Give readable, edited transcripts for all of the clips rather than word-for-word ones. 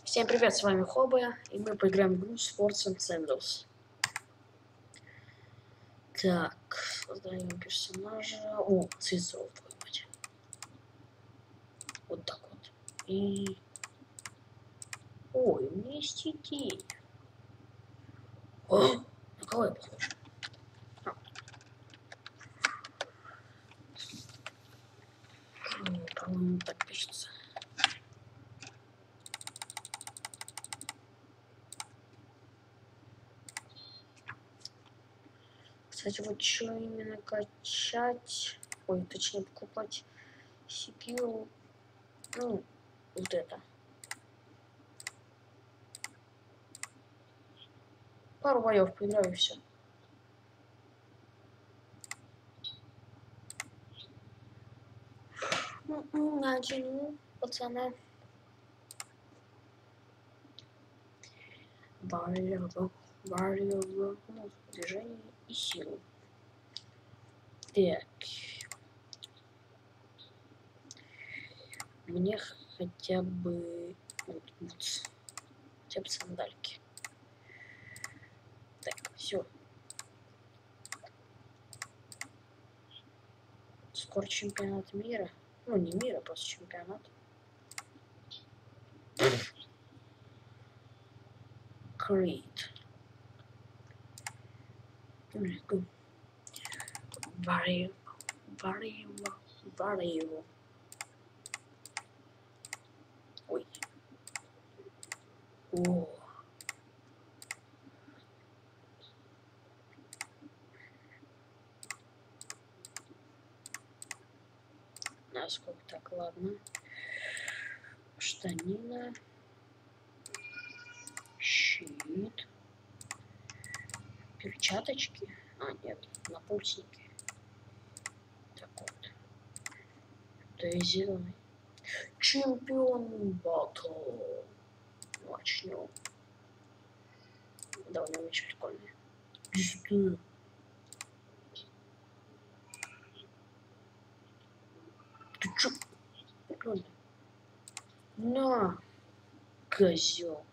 Всем привет, с вами Хоба, и мы поиграем в игру Swords and Sandals. Так, создаем персонажа. О, цветов поймать. Вот так вот. И... Ой, у меня есть идея. О, на кого я похож? По-моему, так пишется. Кстати, вот что именно качать, ой, точнее покупать CPU, ну, вот это. Пару боев поиграю и все. Начну, пацаны. Барьер, ну, движение и силу. Так. Мне хотя бы хотя бы сандальки. Так, все. Скоро чемпионат мира. Ну, не мира, просто чемпионат. Creed. Барьер. Ой. О. Насколько так, ладно. Штанина. Щит. Перчаточки. А, нет, напульсники. Так вот. Да и зеленый. Чемпион батл. Начнем. Да, у него очень прикольный. Пизды. Ты чё? Прикольно. На, козел.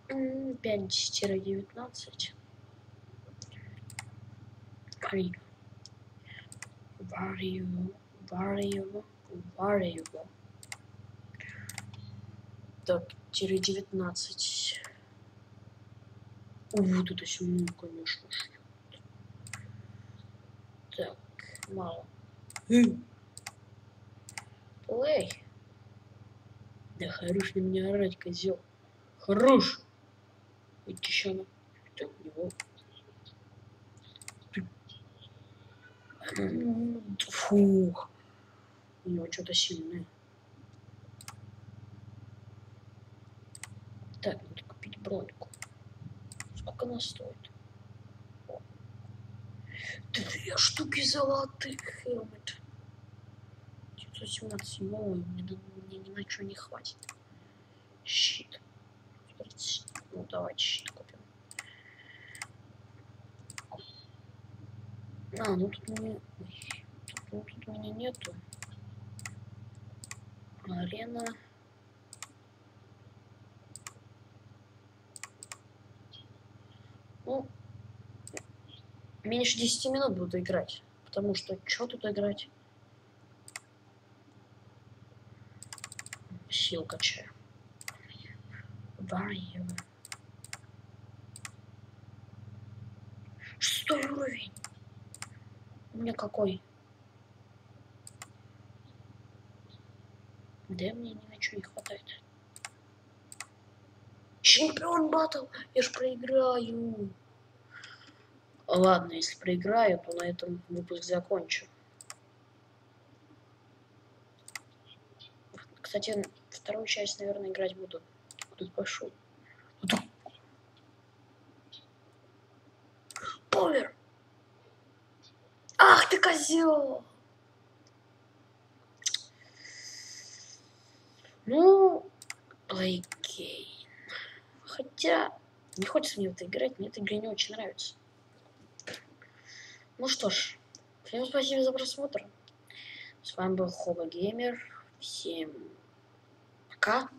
5-19. Крик. Варьево. Так, тире 19. Вот это сильно, конечно. Так, мало. Эй! Да хорош на меня орать, козел. Хорош! Идти еще на... Так, него. Фух. У него что-то сильное. Так, надо купить броньку. Сколько она стоит? О. 2 штуки золотых хелмет. 917. Ой, мне ни на что не хватит. Щит. Ну, давайте щит купим. А, ну тут у меня нету. Арена. Ну, меньше 10 минут буду играть. Потому что что тут играть? Сил качаю. Варьево. 6 уровень. У меня какой? Да мне ни на что не хватает. Чемпион батл! Я ж проиграю. Ладно, если проиграю, то на этом выпуск закончу. Кстати, вторую часть, наверное, играть буду. Тут пошел. Повер! Ах ты козел! Ну, окей. Хотя, не хочется мне в это играть, мне эта игра не очень нравится. Ну что ж, всем спасибо за просмотр. С вами был Хоба Геймер. Всем пока.